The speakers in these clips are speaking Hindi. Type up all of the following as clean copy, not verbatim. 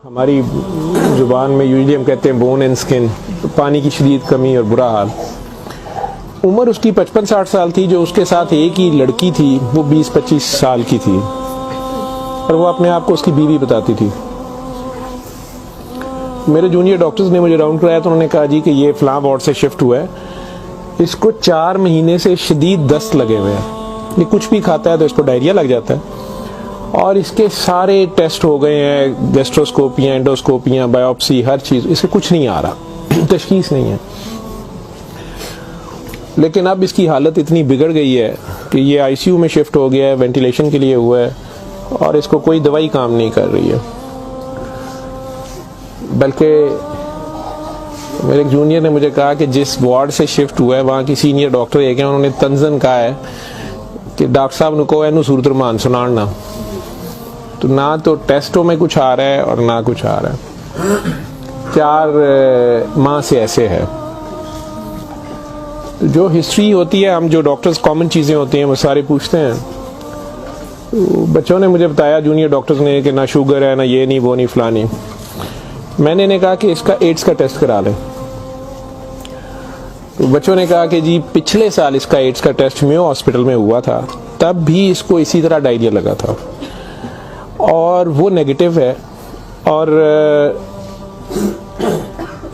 हमारी ज़ुबान में यूजली हम कहते हैं बोन एंड स्किन, पानी की शदीद कमी और बुरा हाल। उम्र उसकी 55-60 साल थी। जो उसके साथ एक ही लड़की थी वो 20-25 साल की थी और वो अपने आप को उसकी बीवी बताती थी। मेरे जूनियर डॉक्टर्स ने मुझे राउंड कराया तो उन्होंने कहा जी कि ये फ़लाँ वार्ड से शिफ्ट हुआ है, इसको 4 महीने से शदीद दस्त लगे हुए हैं, ये कुछ भी खाता है तो इसको डायरिया लग जाता है और इसके सारे टेस्ट हो गए हैं, गैस्ट्रोस्कोपियाँ, एंडोस्कोपियाँ, बायोप्सी, हर चीज़, इसे कुछ नहीं आ रहा, तशखीस नहीं है। लेकिन अब इसकी हालत इतनी बिगड़ गई है कि ये आईसीयू में शिफ्ट हो गया है, वेंटिलेशन के लिए हुआ है और इसको कोई दवाई काम नहीं कर रही है। बल्कि मेरे एक जूनियर ने मुझे कहा कि जिस वार्ड से शिफ्ट हुआ है वहाँ की सीनियर डॉक्टर एक है, उन्होंने तंजन कहा है कि डॉक्टर साहब ने कहो इनू सूरत रमान सुनाना। तो ना तो टेस्टों में कुछ आ रहा है और ना कुछ आ रहा है। 4 माह से ऐसे है। तो जो हिस्ट्री होती है, हम जो डॉक्टर्स कॉमन चीज़ें होती हैं वो सारे पूछते हैं। तो बच्चों ने मुझे बताया, जूनियर डॉक्टर्स ने, कि ना शुगर है, ना ये नहीं, वो नहीं, फलानी। मैंने इन्हें कहा कि इसका एड्स का टेस्ट करा लें। तो बच्चों ने कहा कि जी पिछले साल इसका एड्स का टेस्ट मेयो हॉस्पिटल में हुआ था, तब भी इसको इसी तरह डायरिया लगा था और वो नेगेटिव है। और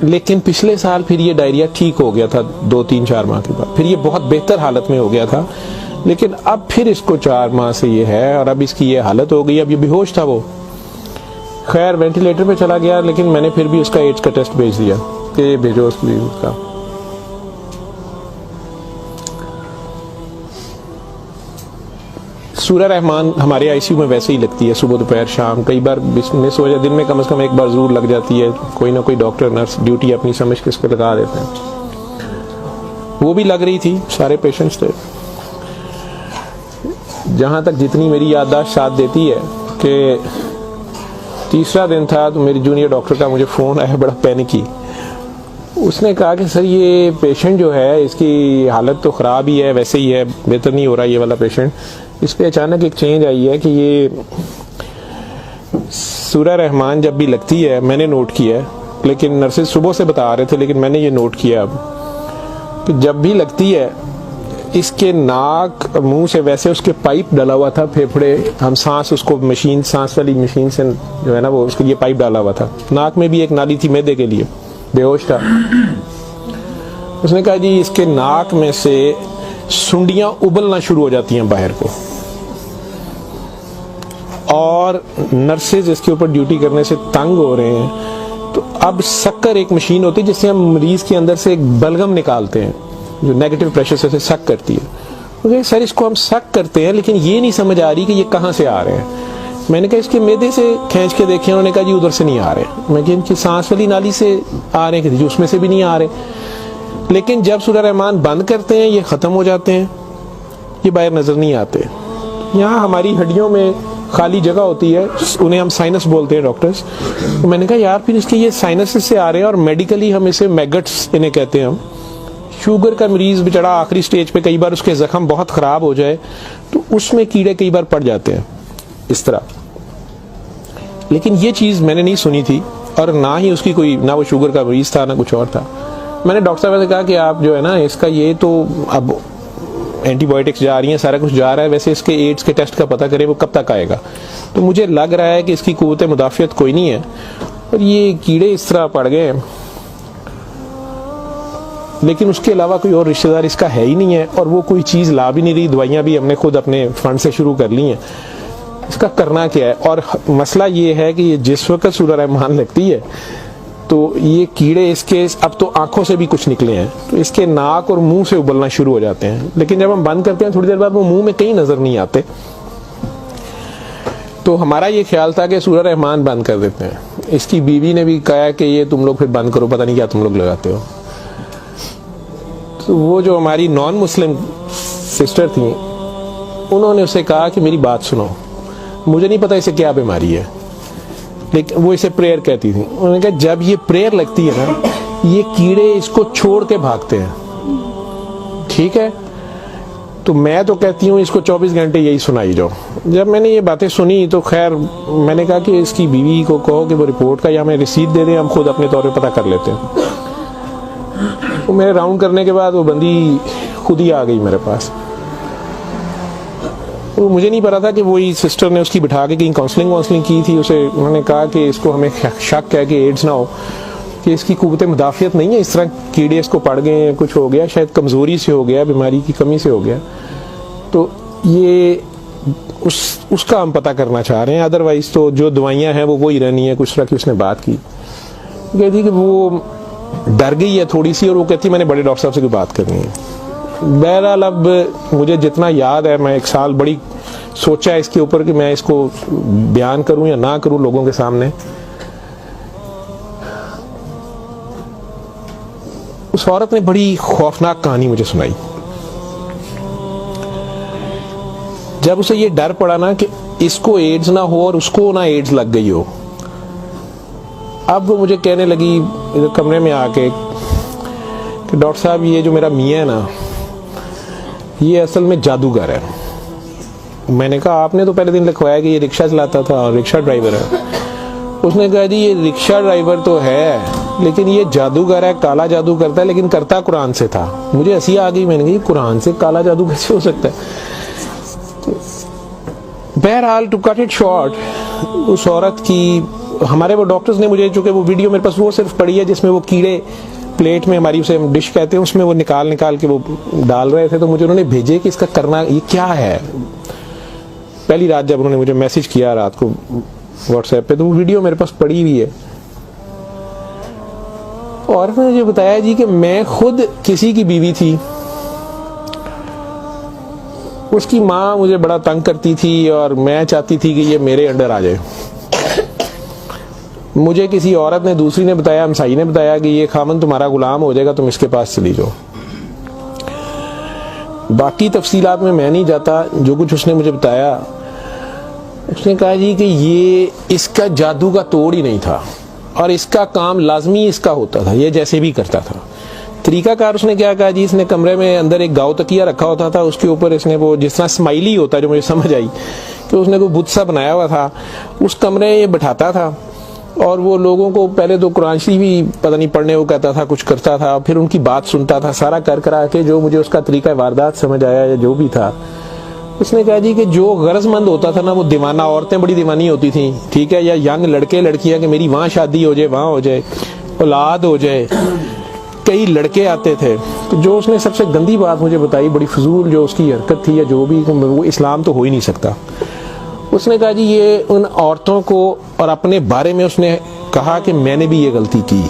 लेकिन पिछले साल फिर ये डायरिया ठीक हो गया था 2-3-4 माह के बाद, फिर ये बहुत बेहतर हालत में हो गया था। लेकिन अब फिर इसको 4 माह से ये है और अब इसकी ये हालत हो गई। अब ये बेहोश था वो, खैर वेंटिलेटर पे चला गया, लेकिन मैंने फिर भी उसका एड्स का टेस्ट भेज दिया कि भेजो उसका। सूरह रहमान हमारे आईसीयू में वैसे ही लगती है, सुबह दोपहर शाम, कई बार मिस हो जाए, दिन में कम से कम एक बार जरूर लग जाती है। कोई ना कोई डॉक्टर नर्स ड्यूटी अपनी समझ के इसको लगा देते हैं। वो भी लग रही थी, सारे पेशेंट्स थे। जहाँ तक जितनी मेरी याददाश्त साथ देती है कि तीसरा दिन था तो मेरी जूनियर डॉक्टर का मुझे फ़ोन आया, बड़ा पैनिकी। उसने कहा कि सर ये पेशेंट जो है इसकी हालत तो ख़राब ही है, वैसे ही है, बेहतर नहीं हो रहा ये वाला पेशेंट। इस पर अचानक एक चेंज आई है कि ये सूरह रहमान जब भी लगती है, मैंने नोट किया है, लेकिन नर्सेज सुबह से बता रहे थे, लेकिन मैंने ये नोट किया अब कि जब भी लगती है इसके नाक मुंह से वैसे उसके पाइप डाला हुआ था, फेफड़े, हम सांस उसको मशीन, सांस वाली मशीन से जो है ना वो उसको ये पाइप डाला हुआ था, नाक में भी एक नाली थी मैदे के लिए, बेहोश था। उसने कहा जी इसके नाक में से सुंडियां उबलना शुरू हो जाती हैं बाहर को और नर्सेज इसके ऊपर ड्यूटी करने से तंग हो रहे हैं। तो अब शक्कर एक मशीन होती है जिससे हम मरीज के अंदर से एक बलगम निकालते हैं जो नेगेटिव प्रेशर से सक करती है। मुझे सर इसको हम सक करते हैं लेकिन ये नहीं समझ आ रही कि ये कहाँ से आ रहे हैं। मैंने कहा इसके मैदे से खींच के देखे, उन्होंने कहा जी उधर से नहीं आ रहे। मैं कहा इनकी सांस वाली नाली से आ रहे हैं, उसमें से भी नहीं आ रहे। लेकिन जब सूरह रहमान बंद करते हैं ये ख़त्म हो जाते हैं, ये बाहर नज़र नहीं आते। यहाँ हमारी हड्डियों में खाली जगह होती है, उन्हें हम साइनस बोलते हैं डॉक्टर्स। तो मैंने कहा यार फिर इसके ये साइनस से आ रहे हैं और मेडिकली हम इसे मैगट्स इन्हें कहते हैं हम। शुगर का मरीज़ बेचारा आखिरी स्टेज पे, कई बार उसके ज़ख्म बहुत ख़राब हो जाए तो उसमें कीड़े कई बार पड़ जाते हैं इस तरह। लेकिन ये चीज़ मैंने नहीं सुनी थी और ना ही उसकी कोई, ना वो शुगर का मरीज़ था ना कुछ और था। मैंने डॉक्टर साहब से कहा कि आप जो है ना इसका ये तो अब एंटीबायोटिक्स जा रही हैं, सारा कुछ जा रहा है, वैसे इसके एड्स के टेस्ट का पता करें वो कब तक आएगा। तो मुझे लग रहा है कि इसकी क़ुव्वत मुदाफ़ियत कोई नहीं है और ये कीड़े इस तरह पड़ गए हैं, लेकिन उसके अलावा कोई और रिश्तेदार इसका है ही नहीं है और वो कोई चीज़ ला भी नहीं रही। दवाइयाँ भी हमने खुद अपने फंड से शुरू कर ली हैं। इसका करना क्या है? और मसला ये है कि ये जिस वक्त सूरह रहमान लगती है तो ये कीड़े इसके अब तो आंखों से भी कुछ निकले हैं, तो इसके नाक और मुंह से उबलना शुरू हो जाते हैं। लेकिन जब हम बंद करते हैं थोड़ी देर बाद वो मुंह में कहीं नजर नहीं आते। तो हमारा ये ख्याल था कि सूरह रहमान बंद कर देते हैं। इसकी बीवी ने भी कहा कि ये तुम लोग फिर बंद करो, पता नहीं क्या तुम लोग लगाते हो। तो वो जो हमारी नॉन मुस्लिम सिस्टर थी उन्होंने उसे कहा कि मेरी बात सुनो, मुझे नहीं पता इसे क्या बीमारी है, लेकिन वो इसे प्रेयर कहती थी। उन्होंने कहा जब ये प्रेयर लगती है ना ये कीड़े इसको छोड़ के भागते हैं, ठीक है। तो मैं तो कहती हूँ इसको 24 घंटे यही सुनाई जाओ। जब मैंने ये बातें सुनी तो खैर मैंने कहा कि इसकी बीवी को कहो कि वो रिपोर्ट का या हमें रिसीट दे दें, हम खुद अपने तौर पे पता कर लेते हैं। तो मेरे राउंड करने के बाद वो बंदी खुद ही आ गई मेरे पास। तो मुझे नहीं पता था कि वही सिस्टर ने उसकी बिठा के कहीं काउंसलिंग की थी। उसे उन्होंने कहा कि इसको हमें शक है कि एड्स ना हो, कि इसकी कुव्वत मुदाफ़ियत नहीं है, इस तरह कीड़े इसको पड़ गए, कुछ हो गया, शायद कमज़ोरी से हो गया, बीमारी की कमी से हो गया। तो ये उसका हम पता करना चाह रहे हैं। अदरवाइज़ तो जो दवाइयाँ हैं वो वही रहनी है। कुछ तरह की उसने बात की, कहती कि वो डर गई है थोड़ी सी, और वो कहती मैंने बड़े डॉक्टर साहब से कोई बात करनी है। बहरहाल अब मुझे जितना याद है, मैं 1 साल बड़ी सोचा है इसके ऊपर कि मैं इसको बयान करूं या ना करूं लोगों के सामने। उस औरत ने बड़ी खौफनाक कहानी मुझे सुनाई। जब उसे ये डर पड़ा ना कि इसको एड्स ना हो और उसको ना एड्स लग गई हो, अब वो मुझे कहने लगी इधर कमरे में आके कि डॉक्टर साहब ये जो मेरा मियाँ है ना, ये असल में जादूगर है। मैंने कहा आपने तो पहले दिन लिखवाया कि ये रिक्शा चलाता था और रिक्शा ड्राइवर है। उसने कहा जी ये रिक्शा ड्राइवर तो है, लेकिन ये जादूगर है, काला जादू करता है, लेकिन करता कुरान से था। मुझे हंसी आ गई, मैंने कहा कुरान से काला जादू कैसे हो सकता है। बहरहाल टू कट इट शॉर्ट, उस औरत की हमारे वो डॉक्टर्स ने मुझे, चूंकि वो वीडियो मेरे पास वो सिर्फ पड़ी है जिसमें वो कीड़े प्लेट में, हमारी उसे हम डिश कहते हैं, उसमें वो निकाल के वो डाल रहे थे, तो मुझे उन्होंने भेजे कि इसका करना ये क्या है। पहली रात जब उन्होंने मुझे मैसेज किया रात को व्हाट्सएप पे, तो वो वीडियो मेरे पास पड़ी हुई है। और उसने मुझे बताया जी कि मैं खुद किसी की बीवी थी, उसकी माँ मुझे बड़ा तंग करती थी और मैं चाहती थी कि ये मेरे अंडर आ जाए। मुझे किसी औरत ने, दूसरी ने बताया, हमसाई ने बताया कि ये खामन तुम्हारा गुलाम हो जाएगा, तुम इसके पास चली जाओ। बाकी तफसीलात में मैं नहीं जाता, जो कुछ उसने मुझे बताया, उसने कहा जी कि ये इसका जादू का तोड़ ही नहीं था और इसका काम लाजमी इसका होता था, ये जैसे भी करता था। तरीकाकार उसने क्या कहा जी, इसने कमरे में अंदर एक गाव तकिया रखा होता था, उसके ऊपर इसने वो जिस तरह स्माइली होता है, जो मुझे समझ आई कि उसने कोई बुत सा बनाया हुआ था, उस कमरे में ये बैठाता था और वो लोगों को पहले तो कुरान शरीफ भी पता नहीं पढ़ने वो कहता था, कुछ करता था, फिर उनकी बात सुनता था, सारा कर करा के जो मुझे उसका तरीका वारदात समझ आया या जो भी था। उसने कहा जी कि जो गरजमंद होता था ना, वो दीवाना, औरतें बड़ी दीवानी होती थी, ठीक है, या यंग लड़के लड़कियां कि मेरी वहाँ शादी हो जाए, वहाँ हो जाए, औलाद हो जाए, कई लड़के आते थे। तो जो उसने सबसे गंदी बात मुझे बताई, बड़ी फजूल जो उसकी हरकत थी या जो भी, वो इस्लाम तो हो ही नहीं सकता। उसने कहा जी ये उन औरतों को, और अपने बारे में उसने कहा कि मैंने भी ये गलती की,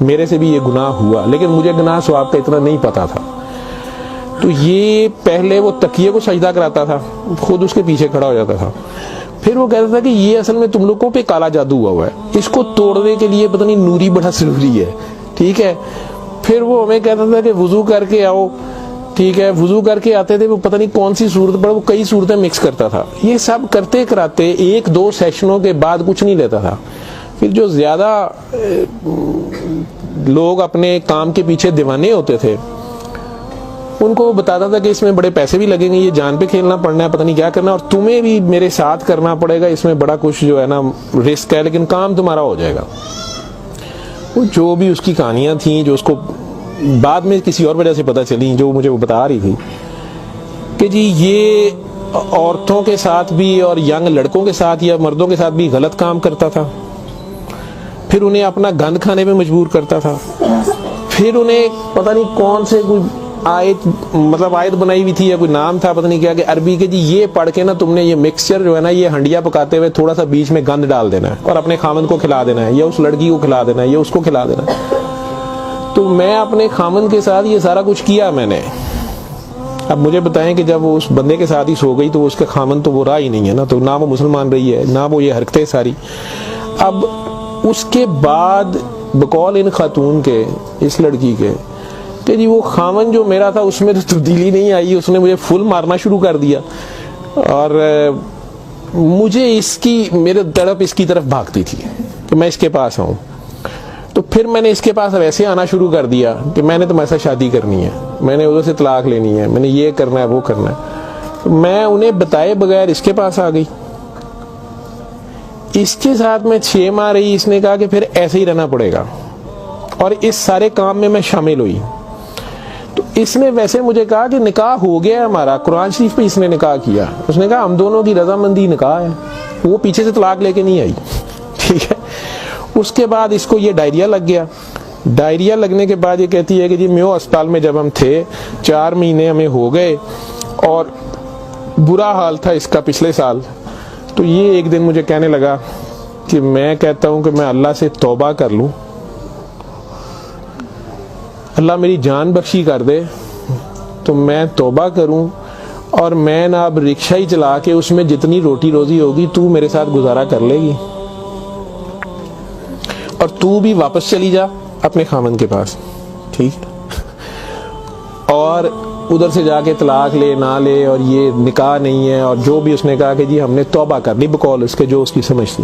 मेरे से भी ये गुनाह हुआ, लेकिन मुझे गुनाह सवाब का इतना नहीं पता था। तो ये पहले वो तकिए को सजदा कराता था, खुद उसके पीछे खड़ा हो जाता था, फिर वो कहता था कि ये असल में तुम लोगों पे काला जादू हुआ है, इसको तोड़ने के लिए पता नहीं नूरी बड़ा जरूरी है, ठीक है। फिर वो हमें कहता था कि वुजू करके आओ, ठीक है, वुजू करके आते थे, वो पता नहीं कौन सी सूरत पर वो कई सूरतें मिक्स करता था। ये सब करते कराते 1-2 सेशनों के बाद कुछ नहीं लेता था। फिर जो ज्यादा लोग अपने काम के पीछे दीवाने होते थे, उनको वो बताता था कि इसमें बड़े पैसे भी लगेंगे, ये जान पे खेलना पड़ना है, पता नहीं क्या करना, और तुम्हें भी मेरे साथ करना पड़ेगा, इसमें बड़ा कुछ जो है ना रिस्क है, लेकिन काम तुम्हारा हो जाएगा। वो जो भी उसकी कहानियां थी, जो उसको बाद में किसी और वजह से पता चली, जो मुझे वो बता रही थी कि जी ये औरतों के साथ भी और यंग लड़कों के साथ या मर्दों के साथ भी गलत काम करता था, फिर उन्हें अपना गंद खाने पे मजबूर करता था, फिर उन्हें पता नहीं कौन से कोई आयत, मतलब आयत बनाई हुई थी या कोई नाम था पता नहीं क्या, कि अरबी के जी ये पढ़ के ना तुमने ये मिक्सचर जो है ना, ये हंडिया पकाते हुए थोड़ा सा बीच में गंद डाल देना है और अपने खामन को खिला देना है, या उस लड़की को खिला देना है, या उसको खिला देना है। तो मैं अपने खामन के साथ ये सारा कुछ किया मैंने। अब मुझे बताएं कि जब वो उस बंदे के साथ ही सो गई तो उसका खामन तो वो रहा ही नहीं है ना, तो ना वो मुसलमान रही है, ना वो ये हरकतें सारी। अब उसके बाद बकौल इन खातून के, इस लड़की के, कि जी वो खामन जो मेरा था उसमें तो तब्दीली नहीं आई, उसने मुझे फुल मारना शुरू कर दिया और मुझे इसकी, मेरे तड़प इसकी तरफ भागती थी कि मैं इसके पास आऊँ। तो फिर मैंने इसके पास वैसे आना शुरू कर दिया कि मैंने तुम्हारे साथ शादी करनी है, मैंने उधर से तलाक लेनी है, मैंने ये करना है वो करना है। तो मैं उन्हें बताए बगैर इसके पास आ गई। इसके साथ में 6 माह रही। इसने कहा कि फिर ऐसे ही रहना पड़ेगा, और इस सारे काम में मैं शामिल हुई। तो इसने वैसे मुझे कहा कि निकाह हो गया हमारा, कुरान शरीफ पे इसने निकाह किया। उसने कहा हम दोनों की रजामंदी निकाह है, वो पीछे से तलाक लेके नहीं आई। ठीक है। उसके बाद इसको ये डायरिया लग गया। डायरिया लगने के बाद ये कहती है कि जी मेयो अस्पताल में जब हम थे 4 महीने हमें हो गए और बुरा हाल था इसका पिछले साल। तो ये एक दिन मुझे कहने लगा कि मैं कहता हूं कि मैं अल्लाह से तौबा कर लूं, अल्लाह मेरी जान बख्शी कर दे, तो मैं तौबा करूं और मैं ना अब रिक्शा ही चला के उसमें जितनी रोटी रोजी होगी तू मेरे साथ गुजारा कर लेगी, और तू भी वापस चली जा अपने खामन के पास। ठीक। और उधर से जाके तलाक ले ना ले, और ये निकाह नहीं है, और जो भी उसने कहा कि जी हमने तौबा कर ली बकौल उसके जो उसकी समझ थी।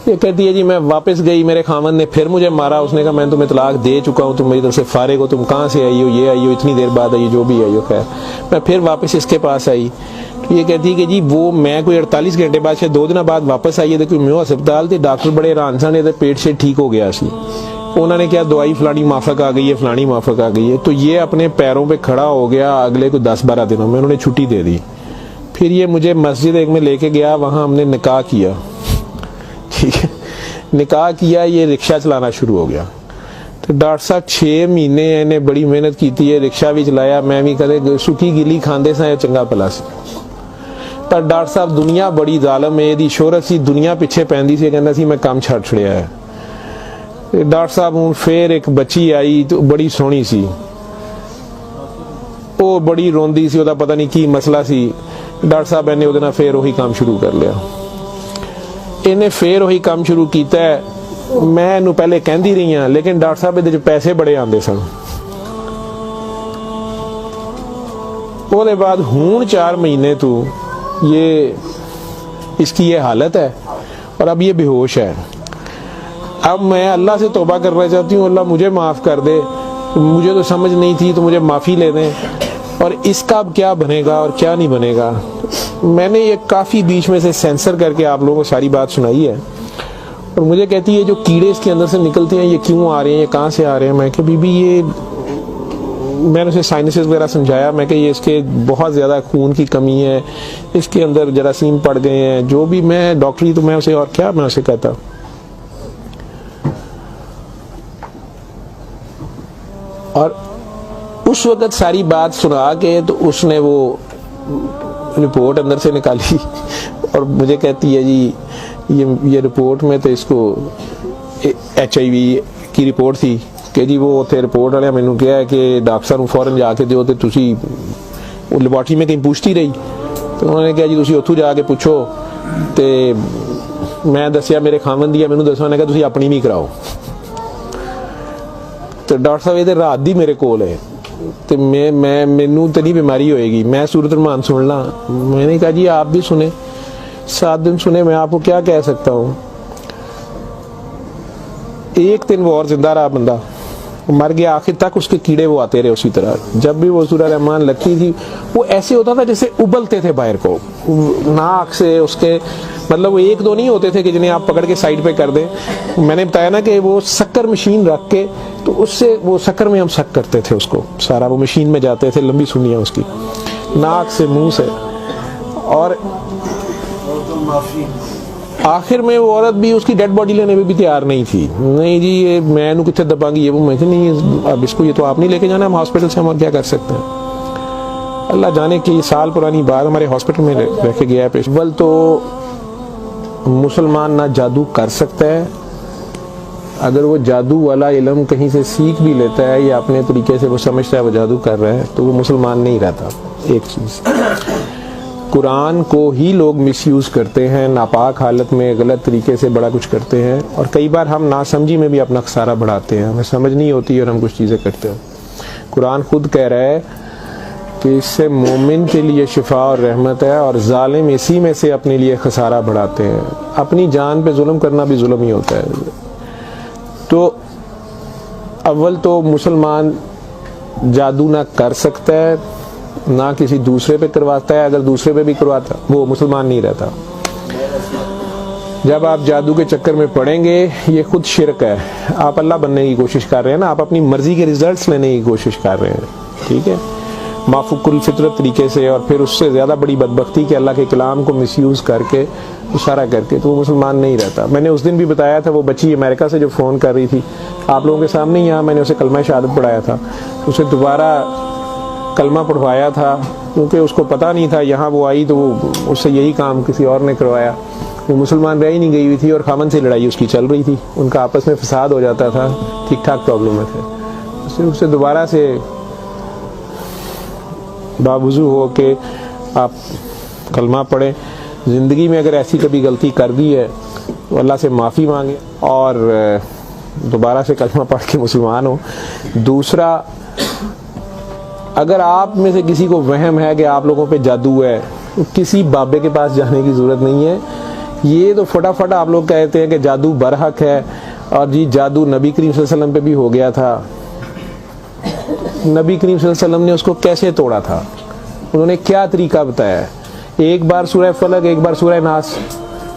ये कहती है जी मैं वापस गई, मेरे खामन ने फिर मुझे मारा। उसने कहा मैं तुम्हें तलाक दे चुका हूँ, तुम मेरी तरफ से फारिग हो, तुम कहाँ से आई हो, ये आई हो, इतनी देर बाद आई हो, जो भी आई हो। खैर मैं फिर वापस इसके पास आई। तो ये कहती है कि जी वो मैं कोई 48 घंटे बाद शायद 2 दिन बाद वापस आई है। देखो मैं अस्पताल थे, डॉक्टर बड़े हैरान थे, पेट से ठीक हो गया सी। उन्होंने क्या दवाई फलानी माफक आ गई है, फलानी माफक आ गई है। तो ये अपने पैरों पे खड़ा हो गया। अगले को 10-12 दिनों में उन्होंने छुट्टी दे दी। फिर ये मुझे मस्जिद एक में लेके गया, वहां हमने निकाह किया। ठीक है। निकाह किया, ये रिक्शा चलाना शुरू हो गया। तो डॉक्टर साहब 6 महीने इन्हें बड़ी मेहनत की थी, रिक्शा भी चलाया, मैं भी कदे सुखी गिली खांदे सा चंगा भला सी। पर डॉक्टर साहब दुनिया बड़ी जालम है, दी शोहरत सी दुनिया पिछे पैंदी सी, कहना सी मैं काम छड़ छड़िया है। डॉक्टर साहब हूँ फिर एक बच्ची आई तो बड़ी सोहनी सी, वो बड़ी रोंदी सी, ओदा पता नहीं की मसला सी। डॉक्टर साहब ने ਉਹਦੇ ਨਾਲ फिर वही काम शुरू कर लिया। इन्हें फिर वही काम शुरू किया है। मैं इनू पहले कहती रही हाँ, लेकिन डॉक्टर साहब ਇਹਦੇ पैसे बड़े आते सन। ਉਹਦੇ बाद हूँ 4 महीने तो ये इसकी ये हालत है, और अब ये बेहोश है। अब मैं अल्लाह से तौबा करना चाहती हूँ, अल्लाह मुझे माफ़ कर दे, मुझे तो समझ नहीं थी, तो मुझे माफ़ी ले दें, और इसका अब क्या बनेगा और क्या नहीं बनेगा। मैंने ये काफ़ी बीच में से सेंसर करके आप लोगों को सारी बात सुनाई है। और मुझे कहती है जो कीड़े इसके अंदर से निकलते हैं ये क्यों आ रहे हैं, ये कहाँ से आ रहे हैं। मैं कि बीबी ये मैंने उसे साइनसेस वगैरह समझाया। मैं कि ये इसके बहुत ज़्यादा खून की कमी है, इसके अंदर जरासीम पड़ गए हैं, जो भी मैं डॉक्टरी तो मैं उसे और क्या मैं उसे कहता। और उस वक्त सारी बात सुना के तो उसने वो रिपोर्ट अंदर से निकाली और मुझे कहती है जी ये रिपोर्ट में तो इसको HIV की रिपोर्ट थी कि जी वो थे रिपोर्ट वाले मैंने कहा है कि डॉक्टर साहब फौरन जाके दो तो तुसी वो लेबॉर्टरी में कहीं पूछती रही। तो उन्होंने कहा जी तुसी उत्थों जाके पूछो। तो मैं दसिया मेरे खामन दी मैनू दसो, उन्होंने कहा तुसी अपनी भी कराओ। तो डॉक्टर साहब ये रात दी मेरे कोल है, तो मैं मैनू तो नहीं बीमारी होएगी, मैं सूरत रहमान सुन ला। मैंने कहा जी आप भी सुने, 7 दिन सुने, मैं आपको क्या कह सकता हूँ। 1 दिन वो और जिंदा रहा, बंदा मर गया। आखिर तक उसके कीड़े वो आते रहे उसी तरह। जब भी वो सूरह रहमान लगती थी वो ऐसे होता था जैसे उबलते थे बाहर को नाक से उसके, मतलब वो 1-2 नहीं होते थे कि जिन्हें आप पकड़ के साइड पे कर दें। मैंने बताया ना कि वो शक्कर मशीन रख के तो उससे वो शक्कर में हम शक करते थे उसको सारा, वो मशीन में जाते थे, लंबी सुनिया उसकी नाक से मुंह से। और आखिर में वो औरत भी उसकी डेड बॉडी लेने में भी तैयार नहीं थी। नहीं जी ये मैं कितने दबाऊंगी, ये वो मैं नहीं, अब इसको ये तो आप नहीं लेके जाना, हम हॉस्पिटल से हम और क्या कर सकते हैं। अल्लाह जाने की साल पुरानी बात हमारे हॉस्पिटल में रह के गया है पेश। अव्वल तो मुसलमान ना जादू कर सकता है, अगर वो जादू वाला इल्म कहीं से सीख भी लेता है या अपने तरीके से वो समझता है वो जादू कर रहा है तो वो मुसलमान नहीं रहता। एक चीज़, कुरान को ही लोग मिसयूज करते हैं, नापाक हालत में गलत तरीके से बड़ा कुछ करते हैं, और कई बार हम नासमझी में भी अपना खसारा बढ़ाते हैं, हमें समझ नहीं होती और हम कुछ चीज़ें करते हैं। कुरान खुद कह रहा है कि इससे मोमिन के लिए शिफा और रहमत है, और जालिम इसी में से अपने लिए खसारा बढ़ाते हैं। अपनी जान पे जुल्म करना भी जुल्म ही होता है। तो अव्वल तो मुसलमान जादू ना कर सकता है, ना किसी दूसरे पे करवाता है। अगर दूसरे पे भी करवाता वो मुसलमान नहीं रहता। जब आप जादू के चक्कर में पड़ेंगे, ये खुद शिरक है। आप अल्लाह बनने की कोशिश कर रहे हैं ना, आप अपनी मर्जी के रिजल्ट्स लेने की कोशिश कर रहे हैं, ठीक है, माफुकुल फितरत तरीके से, और फिर उससे ज़्यादा बड़ी बदबख्ती कि अल्लाह के कलाम को मिसयूज़ करके, इशारा करके, तो वो मुसलमान नहीं रहता। मैंने उस दिन भी बताया था, वो बच्ची अमेरिका से जो फ़ोन कर रही थी, आप लोगों के सामने यहाँ मैंने उसे कलमा शहादत पढ़ाया था, उसे दोबारा कलमा पढ़वाया था, क्योंकि उसको पता नहीं था। यहाँ वो आई तो उससे यही काम किसी और ने करवाया। वो मुसलमान रह ही नहीं गई हुई थी और खामन से लड़ाई उसकी चल रही थी, उनका आपस में फसाद हो जाता था, ठीक ठाक प्रॉब्लम में थे। उससे दोबारा से बावजू हो के आप कलमा पढ़ें। ज़िंदगी में अगर ऐसी कभी गलती कर दी है तो अल्लाह से माफ़ी मांगे और दोबारा से कलमा पढ़ के मुसलमान हो। दूसरा, अगर आप में से किसी को वहम है कि आप लोगों पे जादू है, तो किसी बाबे के पास जाने की ज़रूरत नहीं है। ये तो फटाफट आप लोग कहते हैं कि जादू बरहक है, और जी जादू नबी करीम सल्लल्लाहु अलैहि वसल्लम पे भी हो गया था। नबी करीम सल्लल्लाहु अलैहि वसल्लम ने उसको कैसे तोड़ा था, उन्होंने क्या तरीका बताया? एक बार सूरह फलक, एक बार सूरह नास,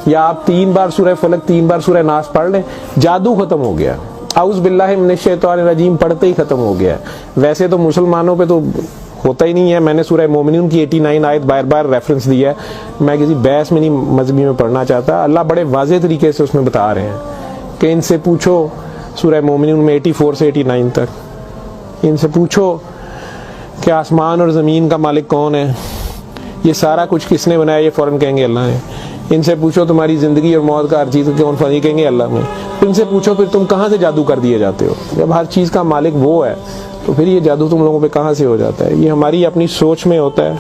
या आप 3 बार सूरह फलक 3 बार सूरह नास पढ़ लें, जादू खत्म हो गया। औज़ बिल्लाहि मिनश शैतानिर रजीम पढ़ते ही खत्म हो गया। वैसे तो मुसलमानों पे तो होता ही नहीं है। मैंने सूरह मोमिनून की 89 आयत बार बार रेफरेंस दिया है, मैं किसी बहस में नहीं मजहबी में पढ़ना चाहता। अल्लाह बड़े वाज़ेह तरीके से उसमें बता रहे हैं कि इनसे पूछो, सूरह मोमिनून में 84 से 89 तक, इनसे पूछो कि आसमान और ज़मीन का मालिक कौन है, ये सारा कुछ किसने बनाया? ये फ़ौरन कहेंगे अल्लाह ने। इनसे पूछो तुम्हारी ज़िंदगी और मौत का हर चीज़ कौन फनी, कहेंगे अल्लाह ने। इनसे पूछो फिर तुम कहाँ से जादू कर दिए जाते हो? जब हर चीज़ का मालिक वो है तो फिर ये जादू तुम लोगों पे कहाँ से हो जाता है? ये हमारी अपनी सोच में होता है।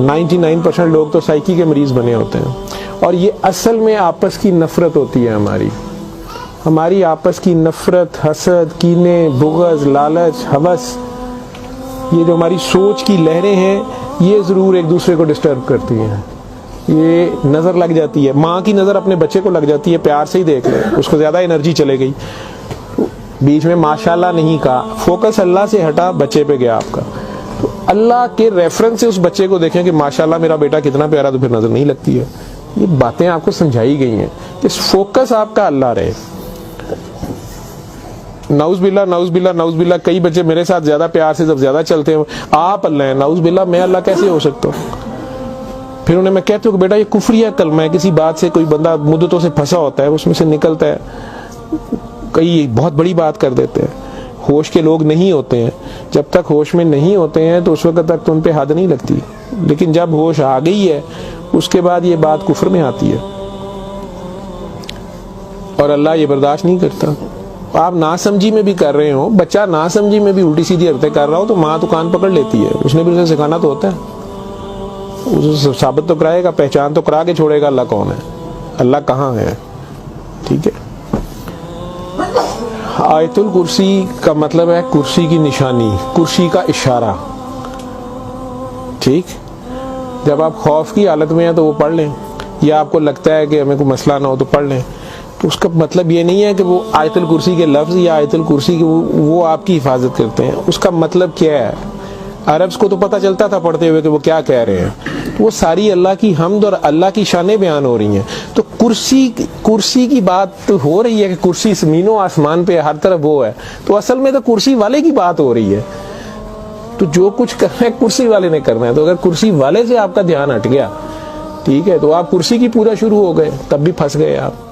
99% लोग तो साइकी के मरीज बने होते हैं, और ये असल में आपस की नफरत होती है। हमारी आपस की नफरत, हसद, कीने, बुग़्ज़, लालच, हवस, ये जो हमारी सोच की लहरें हैं, ये ज़रूर एक दूसरे को डिस्टर्ब करती हैं। ये नज़र लग जाती है, माँ की नज़र अपने बच्चे को लग जाती है, प्यार से ही देख ले, उसको ज़्यादा एनर्जी चले गई, बीच में माशाल्लाह नहीं कहा, फोकस अल्लाह से हटा, बच्चे पे गया आपका। तो अल्लाह के रेफरेंस से उस बच्चे को देखें कि माशाल्लाह मेरा बेटा कितना प्यारा, तो फिर नज़र नहीं लगती है। ये बातें आपको समझाई गई हैं कि फोकस आपका अल्लाह रहे। नाउज़ बिल्ला, कई बच्चे मेरे साथ ज्यादा प्यार से जब ज्यादा चलते हैं, आप अल्लाह है, नाउज़ बिल्ला मैं अल्लाह कैसे हो सकता हूँ? फिर उन्हें मैं कहती हूँ कि बेटा ये कुफरिया कलमा है। किसी बात से कोई बंदा मुद्दतों से फंसा होता है, उसमें से निकलता है, कई बहुत बड़ी बात कर देते हैं। होश के लोग नहीं होते हैं, जब तक होश में नहीं होते हैं तो उस वक्त तक तो उन पे हद नहीं लगती, लेकिन जब होश आ गई है उसके बाद ये बात कुफ्र में आती है, और अल्लाह ये बर्दाश्त नहीं करता। आप नासमझी में भी कर रहे हो, बच्चा नासमझी में भी उल्टी सीधी हरकतें कर रहा हो, तो माँ तो कान पकड़ लेती है, उसने भी उसे सिखाना तो होता है, उसे साबित तो कराएगा, पहचान तो करा के छोड़ेगा अल्लाह कौन है, अल्लाह कहाँ है। ठीक है, आयतुल कुर्सी का मतलब है कुर्सी की निशानी, कुर्सी का इशारा। ठीक, जब आप खौफ की हालत में हैं तो वो पढ़ लें, या आपको लगता है कि हमें कोई मसला ना हो तो पढ़ लें। तो उसका मतलब ये नहीं है कि वो आयतुल कुर्सी के लफ्ज़ या आयतुल कुर्सी के वो आपकी हिफाजत करते हैं। उसका मतलब क्या है? अरब्स को तो पता चलता था पढ़ते हुए कि वो क्या कह रहे हैं, तो वो सारी अल्लाह की हम्द और अल्लाह की शानें बयान हो रही हैं। तो कुर्सी की बात तो हो रही है कि कुर्सी ज़मीनों आसमान पे हर तरफ वो है, तो असल में तो कुर्सी वाले की बात हो रही है। तो जो कुछ करना है कुर्सी वाले ने करना है। तो अगर कुर्सी वाले से आपका ध्यान हट गया, ठीक है, तो आप कुर्सी की पूजा शुरू हो गए, तब भी फंस गए आप।